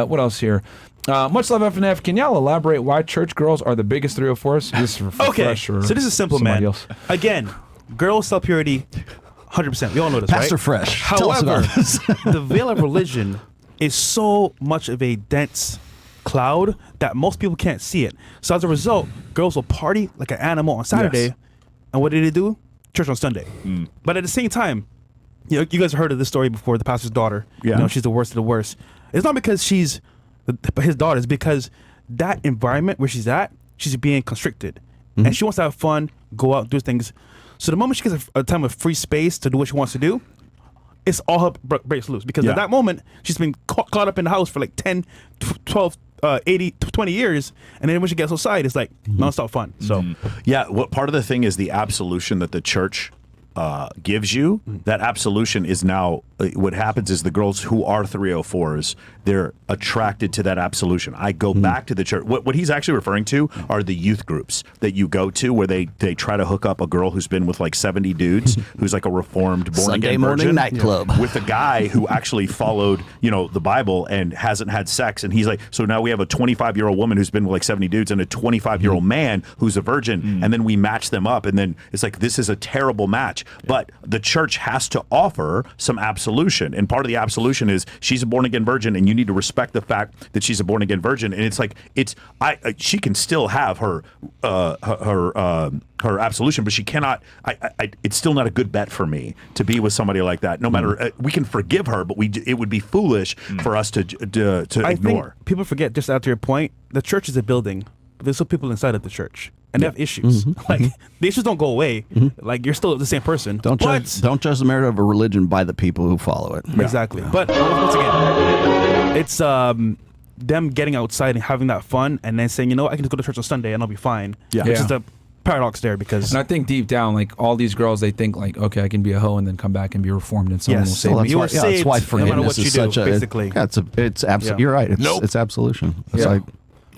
What else here? Much love, F&F. Can y'all elaborate why church girls are the biggest 304s? This is for Okay, Fresh or so this is simple, man. else. Again, girls sell purity 100%. We all know this, Pastor right? Fresh, tell us However, about this. the veil of religion is so much of a dense cloud that most people can't see it. So as a result, girls will party like an animal on Saturday, and what do they do? Church on Sunday. But at the same time, you guys have heard of this story before, the pastor's daughter. Yeah. She's the worst of the worst. It's not because she's his daughter, it's because that environment where she's at, she's being constricted. And she wants to have fun, go out, do things. So the moment she gets a time of free space to do what she wants to do, it's all her breaks loose. Because at that moment, she's been caught up in the house for like 10, 12, 80, 20 years. And then when she gets outside, it's like nonstop fun. So what part of the thing is the absolution that the church gives you. That absolution is now, what happens is the girls who are 304s, they're attracted to that absolution. I go back to the church. What he's actually referring to are the youth groups that you go to where they try to hook up a girl who's been with like 70 dudes, who's like a reformed Sunday born-again morning virgin, nightclub. with a guy who actually followed, the Bible and hasn't had sex. And he's like, so now we have a 25-year-old woman who's been with like 70 dudes and a 25-year-old man who's a virgin. And then we match them up. And then it's like, this is a terrible match. But the church has to offer some absolution. And part of the absolution is she's a born-again virgin, and you need to respect the fact that she's a born-again virgin. And it's like, she can still have her absolution, but she cannot, it's still not a good bet for me to be with somebody like that. No matter, we can forgive her, but it would be foolish for us to I ignore. think people forget, just out to your point, the church is a building, but there's still people inside of the church. And they have issues. Like, the issues don't go away. Like, you're still the same person. Don't judge the merit of a religion by the people who follow it. Exactly. But once again, it's them getting outside and having that fun, and then saying, I can just go to church on Sunday and I'll be fine. Yeah. Which is the paradox there, because And I think deep down, like, all these girls, they think like, okay, I can be a hoe and then come back and be reformed and someone will save Well, me. You are that's why saved no matter forgiveness what you is do, such a basically. it's absolutely. You're right. It's absolution. It's Yeah. like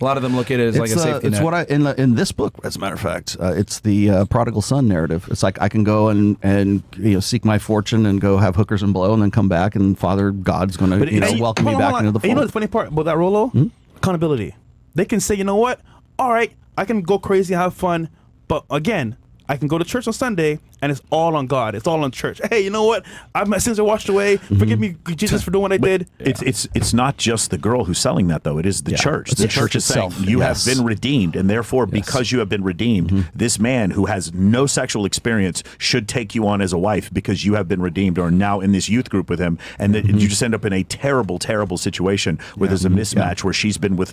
A lot of them look at it as like a safety it's net. what I in this book, as a matter of fact, it's the prodigal son narrative. It's like I can go and seek my fortune and go have hookers and blow, and then come back, and Father God's going to welcome me back into the fold. You know the funny part about that, Rollo? Accountability. They can say, you know what? All right, I can go crazy and have fun, but again, I can go to church on Sunday, and it's all on God. It's all on church. Hey, you know what? My sins are washed away. Forgive me, Jesus, for doing what I did. It's not just the girl who's selling that, though. It is the church. It's The the church church is saying itself. you Yes. have been redeemed, and therefore, because you have been redeemed, this man who has no sexual experience should take you on as a wife because you have been redeemed, or are now in this youth group with him, and that you just end up in a terrible, terrible situation where there's a mismatch where she's been with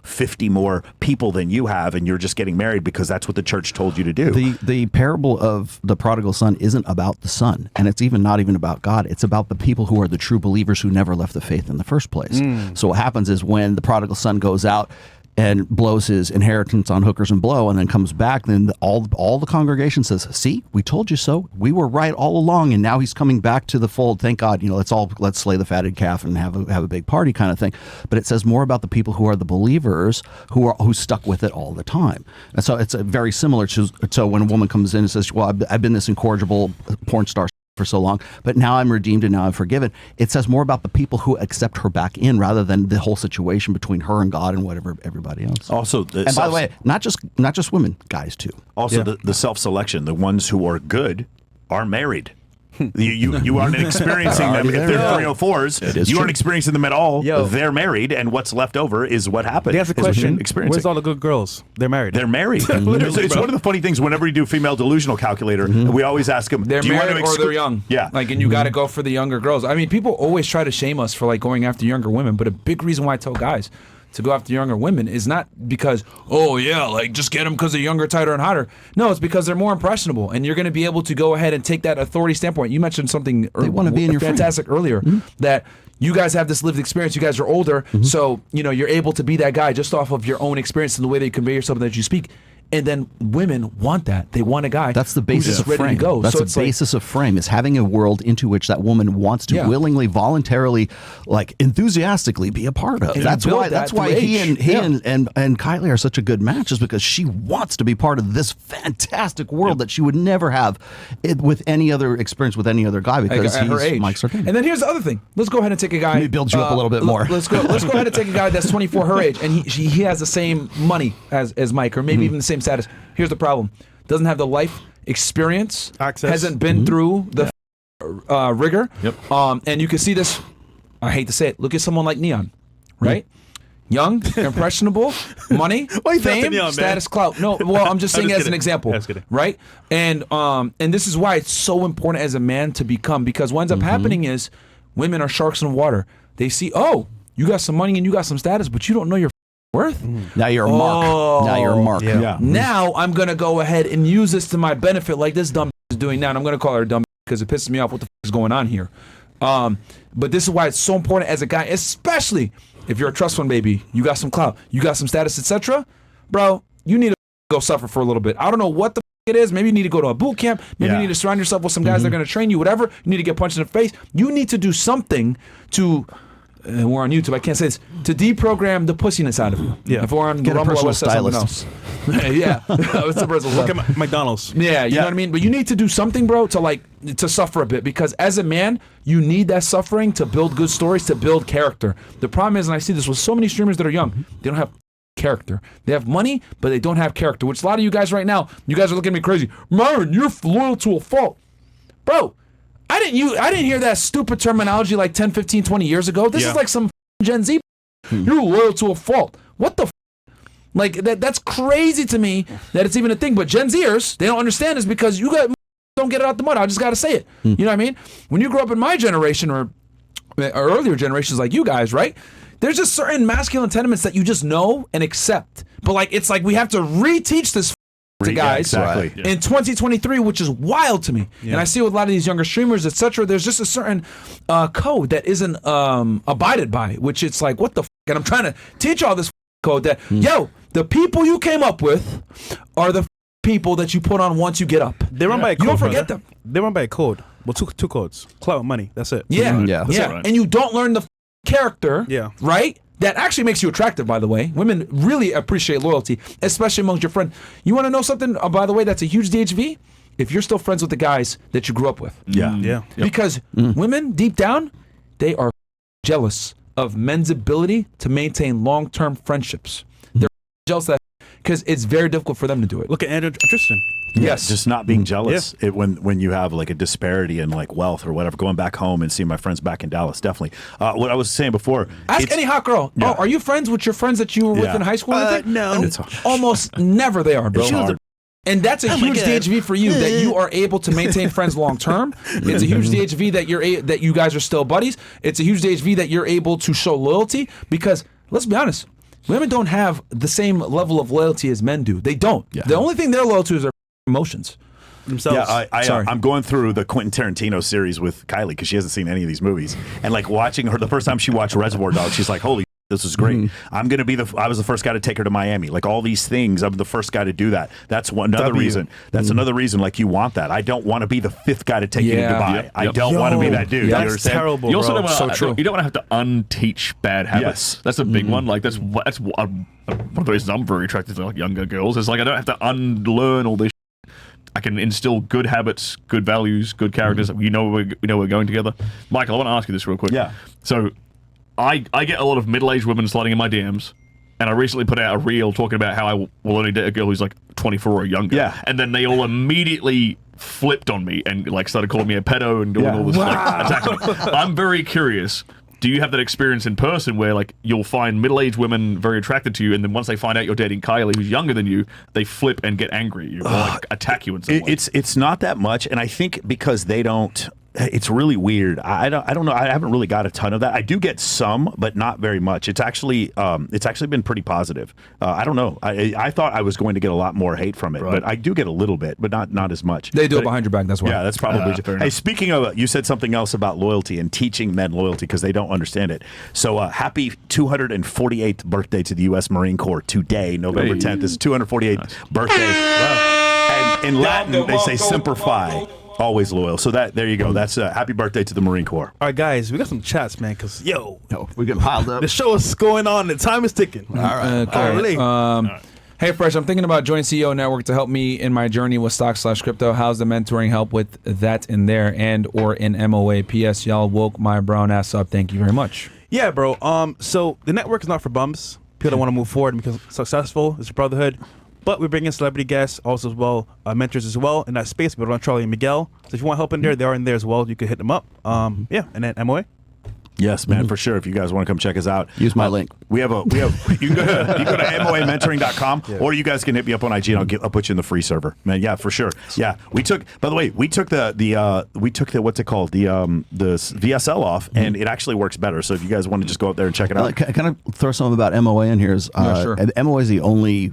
50 more people than you have, and you're just getting married because that's what the church told you to do. The parable of the prodigal son isn't about the son, and it's not even about God. It's about the people who are the true believers who never left the faith in the first place. So what happens is when the prodigal son goes out and blows his inheritance on hookers and blow, and then comes back, then all the congregation says, "See, we told you so. We were right all along." And now he's coming back to the fold. Thank God. Let's slay the fatted calf and have a big party kind of thing. But it says more about the people who are the believers who stuck with it all the time. And so it's very similar to when a woman comes in and says, "Well, I've been this incorrigible porn star for so long, but now I'm redeemed and now I'm forgiven." It says more about the people who accept her back in rather than the whole situation between her and God and whatever everybody else. Also, And by the way, not just women, guys too. Also, the self-selection, the ones who are good are married. You aren't experiencing them. If they're 304s, you aren't experiencing them at all. They're married, and what's left over is what happened. They ask the question, where's all the good girls? They're married. They're married. It's one of the funny things whenever we do female delusional calculator, we always ask them, they're do you married want to or they're young. Yeah. Like, and you got to go for the younger girls. I mean, people always try to shame us for like going after younger women, but a big reason why I tell guys to go after younger women is not because, just get them because they're younger, tighter, and hotter. No, it's because they're more impressionable, and you're going to be able to go ahead and take that authority standpoint. You mentioned something They want to be in your fantastic earlier, that you guys have this lived experience. You guys are older, so you're able to be that guy just off of your own experience and the way that you convey yourself and that you speak. And then women want that. They want a guy. That's the basis who's of just ready frame. to go. That's So the it's like- basis of frame is having a world into which that woman wants to Yeah. willingly, voluntarily, like enthusiastically be a part of. And That's you build why. That's that why through he age. and Kylie are such a good match, is because she wants to be part of this fantastic world that she would never have with any other experience with any other guy, because at her he's age. Mike Sartain. And then here's the other thing. Let's go ahead and take a guy. Let me build you up a little bit more. Let's go ahead and take a guy that's 24, her age, and he has the same money as Mike, or maybe even the same status. Here's the problem: doesn't have the life experience, Access. hasn't been through the rigor. Yep. And you can see this. I hate to say it. Look at someone like Neon, right? Young, impressionable, money, Why you fame, talking Neon, man? status, clout. No, well, I'm just saying just as an kidding. example, Just kidding. right? And this is why it's so important as a man to become, because what ends up happening is women are sharks in water. They see, oh, you got some money and you got some status, but you don't know your worth. Now you're a mark. Now you're a mark. Yeah. Now I'm gonna go ahead and use this to my benefit, like this dumb is doing now. And I'm gonna call her a dumb because it pisses me off. What the is going on here? But this is why it's so important as a guy, especially if you're a trust fund baby, you got some clout, you got some status, etc. Bro, you need to go suffer for a little bit. I don't know what the it is. Maybe you need to go to a boot camp. Maybe you need to surround yourself with some guys that are going to train you. Whatever. You need to get punched in the face. You need to do something to. We're on YouTube. I can't say this. To deprogram the pussiness out of you. Yeah. If we're on Get a Rumble, I personal would say something stylist. else. Yeah. What's the personal Look stylist? at McDonald's. Yeah, you know what I mean? But you need to do something, bro, to suffer a bit, because as a man, you need that suffering to build good stories, to build character. The problem is, and I see this with so many streamers that are young, they don't have character. They have money, but they don't have character, which a lot of you guys right now, you guys are looking at me crazy. Myron, you're loyal to a fault. Bro, I didn't hear that stupid terminology like 10, 15, 20 years ago. This Yeah. is like some Gen Z. You're loyal to a fault. What the like that's crazy to me that it's even a thing. But Gen Zers, they don't understand this because you don't get it out the mud. I just got to say it. You know what I mean? When you grow up in my generation or earlier generations like you guys, right? There's just certain masculine tenements that you just know and accept. But like it's like we have to reteach this to guys exactly. in 2023, which is wild to me. And I see with a lot of these younger streamers, etc. There's just a certain code that isn't abided by, which it's like, what the f-? And I'm trying to teach all this code that, yo, the people you came up with are the people that you put on once you get up. They run by a code. You don't forget brother. them. They run by a code. Well, two codes. Clout and money. That's it. Yeah, Yeah. That's yeah. right. And you don't learn the character, Yeah. right? That actually makes you attractive, by the way. Women really appreciate loyalty, especially amongst your friends. You want to know something, by the way, that's a huge DHV? If you're still friends with the guys that you grew up with. Yeah. Yeah. Because women, deep down, they are jealous of men's ability to maintain long-term friendships. They're jealous of that because it's very difficult for them to do it. Look at Andrew Tristan. Yes. Just not being jealous when you have like a disparity in like wealth or whatever. Going back home and seeing my friends back in Dallas, definitely. What I was saying before. Ask it's- any hot girl. Yeah. Oh, are you friends with your friends that you were with Yeah. in high school? or anything? No. And It's hard. almost never they are, bro. It's hard. And that's a huge DHV for you that you are able to maintain friends long term. It's a huge DHV that that you guys are still buddies. It's a huge DHV that you're able to show loyalty because let's be honest, women don't have the same level of loyalty as men do. They don't. Yeah. The only thing they're loyal to is their emotions. Themselves. Yeah, Sorry. I'm going through the Quentin Tarantino series with Kylie because she hasn't seen any of these movies. And like watching her, the first time she watched Reservoir Dogs, she's like, holy, this is great. I'm going to be I was the first guy to take her to Miami. Like all these things, I'm the first guy to do that. That's another reason. That's another reason like you want that. I don't want to be the fifth guy to take you to Yeah. Dubai. Yep, I yep. don't want to be that dude. You That's understand? terrible, You also bro. don't want So to. true. You don't want to have to unteach bad habits. Yes. That's a big one. Like that's one of the reasons I'm very attracted to like younger girls. Is like I don't have to unlearn all this. I can instill good habits, good values, good characters. We know we're going together. Michael, I want to ask you this real quick. Yeah. So, I get a lot of middle-aged women sliding in my DMs, and I recently put out a reel talking about how I will only date a girl who's like 24 or younger. Yeah. And then they all immediately flipped on me and like started calling me a pedo and doing all this like attacking me. I'm very curious. Do you have that experience in person where like you'll find middle-aged women very attracted to you, and then once they find out you're dating Kylie, who's younger than you, they flip and get angry at you or like attack you in some way? It's not that much, and I think because they don't it's really weird. I don't know. I haven't really got a ton of that. I do get some, but not very much. It's actually been pretty positive. I don't know. I thought I was going to get a lot more hate from it, but I do get a little bit, but not as much. They do it behind your back. That's why. Yeah, that's probably. Hey, speaking of, you said something else about loyalty and teaching men loyalty because they don't understand it. So happy 248th birthday to the U.S. Marine Corps today, November 10th. This is 248th birthday. And in Latin, they say semper fi. Always loyal. So there you go. That's happy birthday to the Marine Corps. All right, guys, we got some chats, man, because, we're getting piled up. the show is going on. The time is ticking. All right. Okay. Hey, Fresh, I'm thinking about joining CEO Network to help me in my journey with stock/crypto. How's the mentoring help with that in there and or in MOA? P.S. Y'all woke my brown ass up. Thank you very much. Yeah, bro. So the network is not for bums. People that want to move forward and become successful. It's a brotherhood. But we bring in celebrity guests also as well, mentors as well in that space. We run Charlie and Miguel. So if you want help in there, they are in there as well. You can hit them up. And then MOA. Yes, man, for sure. If you guys want to come check us out, Use my link. You can go to MOAmentoring.com, or you guys can hit me up on IG and I'll put you in the free server, man. Yeah, for sure. Yeah, we took the what's it called, the VSL off, and it actually works better. So if you guys want to just go up there and check it out, Can I throw something about MOA in here? Sure. MOA is the only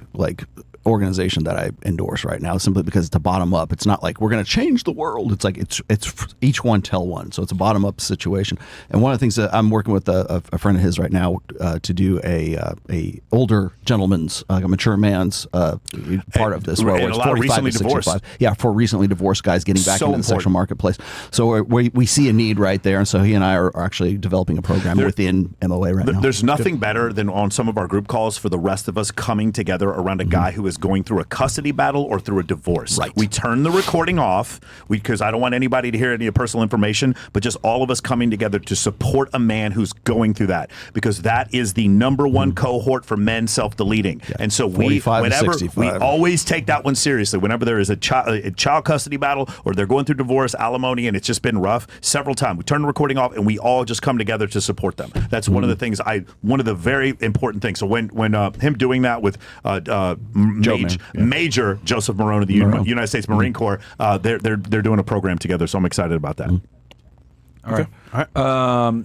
organization that I endorse right now, simply because it's a bottom up. It's not like we're going to change the world. It's like it's each one tell one. So it's a bottom up situation. And one of the things that I'm working with a friend of his right now to do a older gentleman's, a mature man's part of this, where and it's a lot of 45 recently to 65. divorced. Yeah, for recently divorced guys getting back So into the sexual marketplace. So we see a need right there, and so he and I are actually developing a program within MOA right now. There's nothing better than on some of our group calls for the rest of us coming together around a guy who is going through a custody battle or through a divorce. Right. We turn the recording off because I don't want anybody to hear any personal information, but just all of us coming together to support a man who's going through that, because that is the number one cohort for men self-deleting. Yeah. And so we always take that one seriously. Whenever there is a child custody battle or they're going through divorce, alimony, and it's just been rough, several times we turn the recording off and we all just come together to support them. That's one of the things one of the very important things. So when him doing that with Major Joseph Marone of the United States Marine Corps, they're doing a program together, so I'm excited about that. All right.